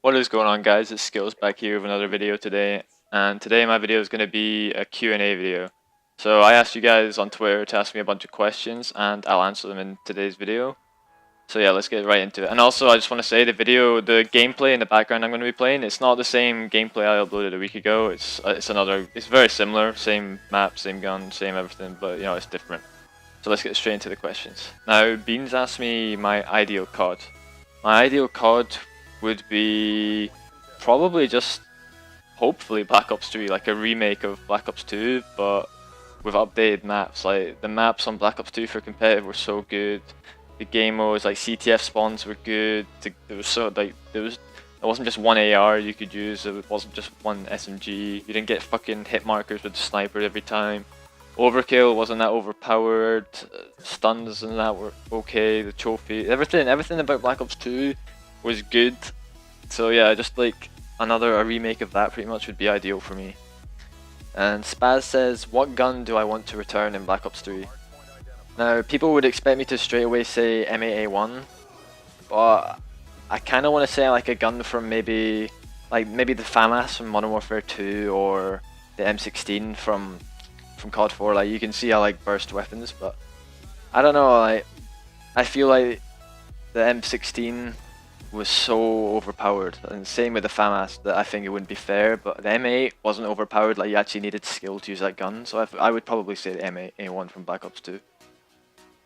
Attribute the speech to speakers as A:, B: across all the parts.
A: What is going on, guys? It's Skills back here with another video today, and today my video is going to be a Q&A video. So I asked you guys on Twitter to ask me a bunch of questions and I'll answer them in today's video. So yeah, let's get right into it. And also I just want to say the gameplay in the background I'm going to be playing, it's not the same gameplay I uploaded a week ago. It's very similar, same map, same gun, same everything, but it's different. So let's get straight into the questions. Now, Beans asked me my ideal COD. My ideal COD would be probably just hopefully Black Ops 3, like a remake of Black Ops 2, but with updated maps. Like the maps on Black Ops 2 for competitive were so good. The game modes like CTF spawns were good. There wasn't just one AR you could use. It wasn't just one SMG. You didn't get fucking hit markers with the sniper every time. Overkill wasn't that overpowered. Stuns and that were okay. The trophy, everything about Black Ops 2 was good. So yeah, just like a remake of that pretty much would be ideal for me. And Spaz says, what gun do I want to return in Black Ops 3? Now, people would expect me to straight away say M8A1, but I kind of want to say like a gun from maybe the FAMAS from Modern Warfare 2 or the M16 from COD 4. Like, you can see I like burst weapons, but I don't know, like I feel like the M16 was so overpowered, and same with the FAMAS, that I think it wouldn't be fair. But the M8 wasn't overpowered, like you actually needed skill to use that gun, so I would probably say the M8A1 from Black Ops 2.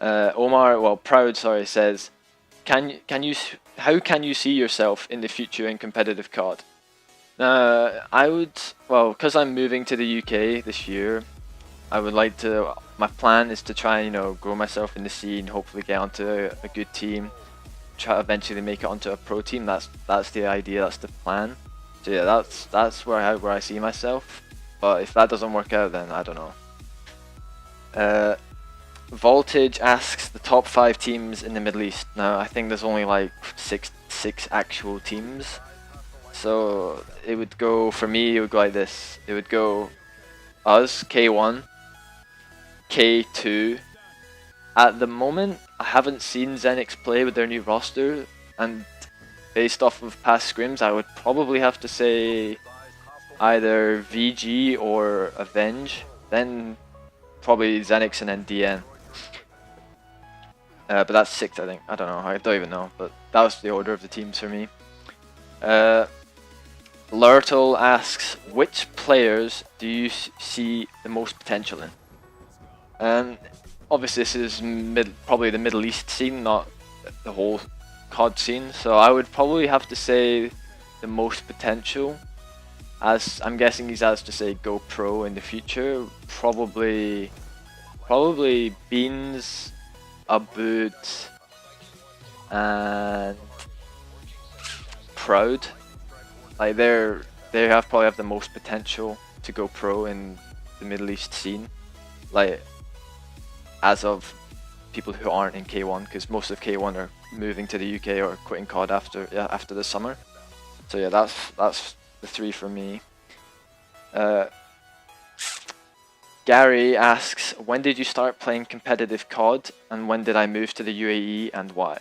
A: Proud, sorry, says, how can you see yourself in the future in competitive COD? Because I'm moving to the UK this year, my plan is to try and grow myself in the scene, hopefully get onto a good team, try to eventually make it onto a pro team. That's the idea, that's the plan. So yeah, that's where I see myself. But if that doesn't work out, then I don't know. Voltage asks the top 5 teams in the Middle East. Now I think there's only like six actual teams. So it would go, for me, it would go like this. It would go us, K1, K2. At the moment, I haven't seen Zenix play with their new roster, and based off of past scrims, I would probably have to say either VG or Avenge, then probably Zenix and then DN. But that's 6, I think. I don't know, I don't even know, but that was the order of the teams for me. Lurtle asks, which players do you see the most potential in? Obviously this is probably the Middle East scene, not the whole COD scene, so I would probably have to say the most potential, as I'm guessing he's asked to say go pro in the future. Probably Beans, Abood, and Proud. Like they probably have the most potential to go pro in the Middle East scene, like as of people who aren't in K1, because most of K1 are moving to the UK or quitting COD after the summer. So yeah, that's the 3 for me. Gary asks, when did you start playing competitive COD, and when did I move to the UAE and why?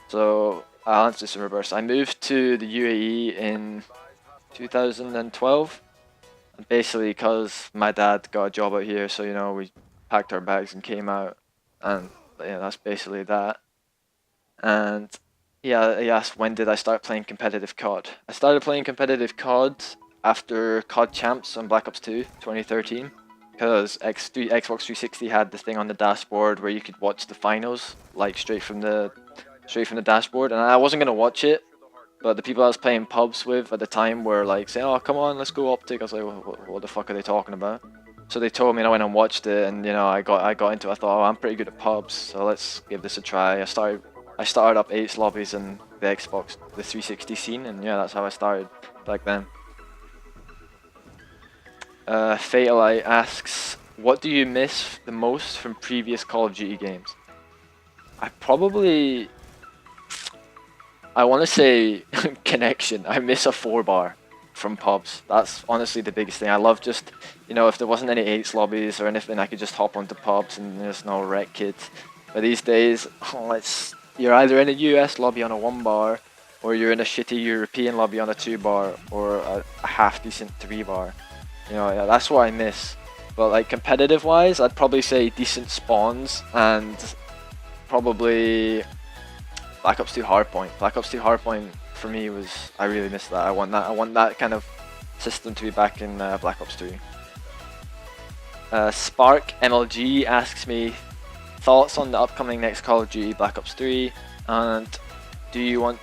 A: So I'll answer this in reverse. I moved to the UAE in 2012, and basically because my dad got a job out here, so we packed our bags and came out, and yeah, that's basically that. And yeah, he asked when did I start playing competitive COD. I started playing competitive COD after COD Champs on Black Ops 2 2013, because Xbox 360 had the thing on the dashboard where you could watch the finals like straight from the dashboard, and I wasn't gonna watch it, but the people I was playing pubs with at the time were like saying, "Oh, come on, let's go Optic." I was like, what the fuck are they talking about? So they told me, and I went and watched it, and I got into it. I thought, oh, I'm pretty good at pubs, so let's give this a try. I started up 8 lobbies in the Xbox, the 360 scene, and yeah, that's how I started back then. Fatalite asks, what do you miss the most from previous Call of Duty games? I want to say connection. I miss a 4-bar from pubs. That's honestly the biggest thing. I love just, if there wasn't any 8 lobbies or anything, I could just hop onto pubs and there's no wreck kids. But these days, you're either in a US lobby on a 1-bar, or you're in a shitty European lobby on a 2-bar, or a half decent 3-bar. You know, yeah, that's what I miss. But like competitive wise, I'd probably say decent spawns and probably Black Ops 2 Hardpoint. Black Ops 2 Hardpoint for me was, I really miss that. I want that kind of system to be back in Black Ops 3. Spark MLG asks me thoughts on the upcoming next Call of Duty Black Ops 3, and do you want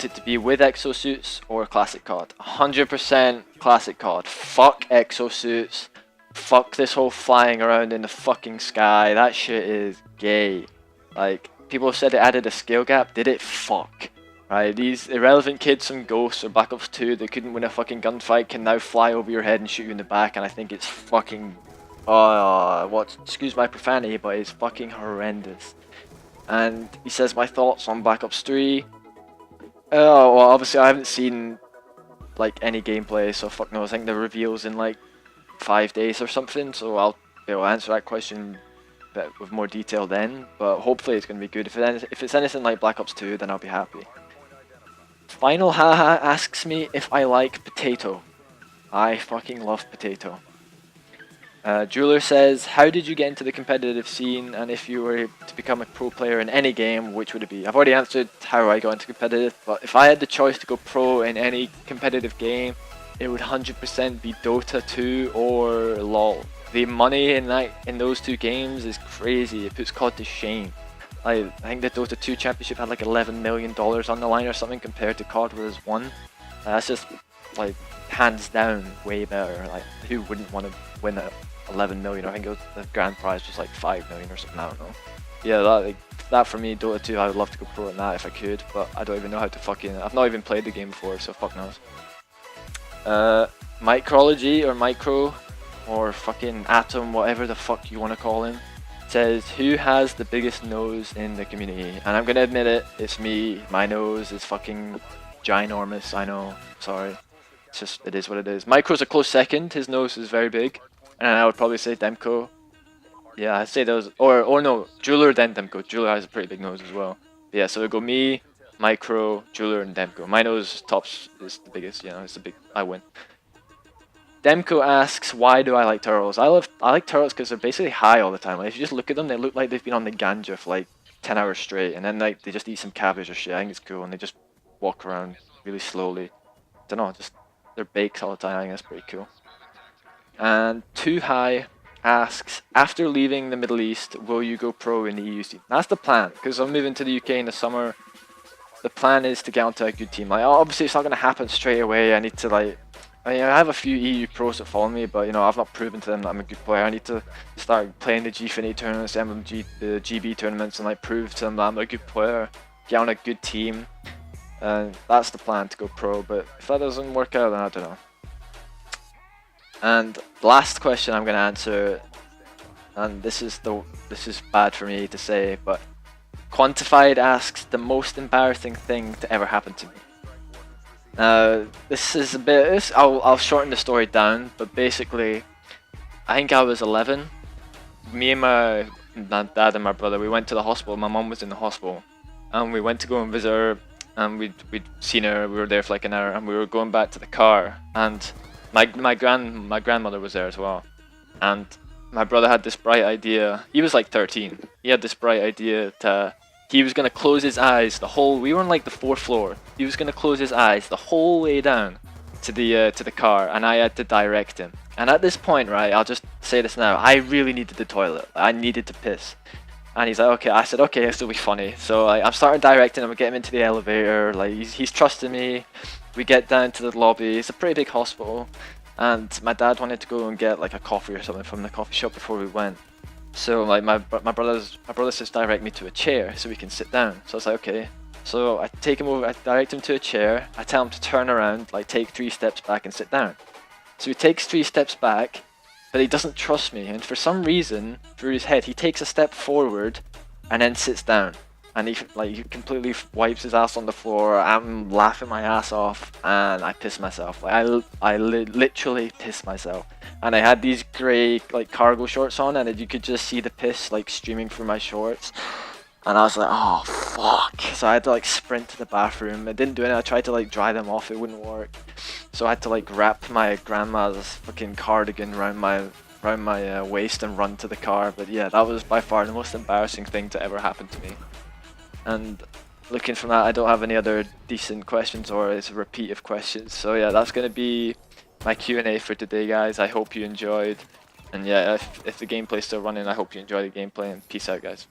A: it to be with Exo Suits or Classic COD? 100% Classic COD. Fuck Exo Suits. Fuck this whole flying around in the fucking sky. That shit is gay. Like, people said it added a skill gap. Did it? Fuck. Right, these irrelevant kids from Ghosts or Black Ops 2 that couldn't win a fucking gunfight can now fly over your head and shoot you in the back, and I think it's fucking... excuse my profanity, but it's fucking horrendous. And he says my thoughts on Black Ops 3. Oh, well, obviously I haven't seen like any gameplay, so fuck knows. I think the reveal's in like 5 days or something, so I'll be able to answer that question with more detail then. But hopefully it's going to be good. If it's anything like Black Ops 2, then I'll be happy. Final Haha asks me if I like potato. I fucking love potato. Jeweler says, how did you get into the competitive scene, and if you were to become a pro player in any game, which would it be? I've already answered how I got into competitive, but if I had the choice to go pro in any competitive game, it would 100% be Dota 2 or LoL. The money in those two games is crazy. It puts COD to shame. I think the Dota 2 championship had like $11 million on the line or something compared to COD was one. That's just like hands down way better. Like, who wouldn't want to win a 11 million? I think the grand prize was like 5 million or something, I don't know. Yeah, that for me, Dota 2, I would love to go pro in that if I could, but I don't even know how to fucking... I've not even played the game before, so fuck knows. Micrology or Micro or fucking Atom, whatever the fuck you want to call him, says, who has the biggest nose in the community? And I'm gonna admit it, it's me. My nose is fucking ginormous, I know, sorry. It's just, it is what it is. Micro's a close second, his nose is very big. And I would probably say Demko. Yeah, I'd say those, or no, Jeweler then Demko. Jeweler has a pretty big nose as well. But yeah, so it'll go me, Micro, Jeweler, and Demko. My nose tops is the biggest, you know, it's the big, I win. Demko asks, why do I like turtles? I like turtles because they're basically high all the time. Like, if you just look at them, they look like they've been on the ganja for like 10 hours straight, and then like they just eat some cabbage or shit. I think it's cool, and they just walk around really slowly. Don't know, just they're baked all the time. I think that's pretty cool. And Too High asks, after leaving the Middle East, will you go pro in the EU scene? That's the plan, because I'm moving to the UK in the summer. The plan is to get onto a good team. Like, obviously it's not going to happen straight away. I need to like, I have a few EU pros that follow me, but you know, I've not proven to them that I'm a good player. I need to start playing the GFNA tournaments, the GB tournaments, and like prove to them that I'm a good player, get on a good team, and that's the plan, to go pro. But if that doesn't work out, then I don't know. And last question I'm going to answer, and this is bad for me to say, but Quantified asks, the most embarrassing thing to ever happen to me. This is a bit, I'll shorten the story down, but basically, I think I was 11. Me and my dad and my brother, we went to the hospital. My mum was in the hospital, and we went to go and visit her, and we'd seen her. We were there for like an hour, and we were going back to the car, and my grandmother was there as well, and my brother had this bright idea. He was like 13. He had this bright idea he was gonna close his eyes the whole. We were on like the 4th floor. He was gonna close his eyes the whole way down to the car, and I had to direct him. And at this point, right, I'll just say this now, I really needed the toilet. I needed to piss. And he's like, okay. I said, okay, this will be funny. So I'm starting directing him, I get him into the elevator. Like he's trusting me. We get down to the lobby. It's a pretty big hospital, and my dad wanted to go and get like a coffee or something from the coffee shop before we went. So like my brother says direct me to a chair so we can sit down. So I was like, okay. So I take him over, I direct him to a chair. I tell him to turn around, like take 3 steps back and sit down. So he takes 3 steps back, but he doesn't trust me. And for some reason, through his head, he takes a step forward and then sits down. And he completely wipes his ass on the floor. I'm laughing my ass off, and I piss myself. Like I literally pissed myself. And I had these grey like cargo shorts on, and you could just see the piss like streaming through my shorts. And I was like, oh fuck. So I had to like sprint to the bathroom. It didn't do it. I tried to like dry them off, it wouldn't work. So I had to like wrap my grandma's fucking cardigan around my waist and run to the car. But yeah, that was by far the most embarrassing thing to ever happen to me. And looking from that, I don't have any other decent questions, or it's a repeat of questions. So yeah, that's gonna be my Q&A for today, guys. I hope you enjoyed. And yeah, if the gameplay's still running, I hope you enjoy the gameplay, and peace out, guys.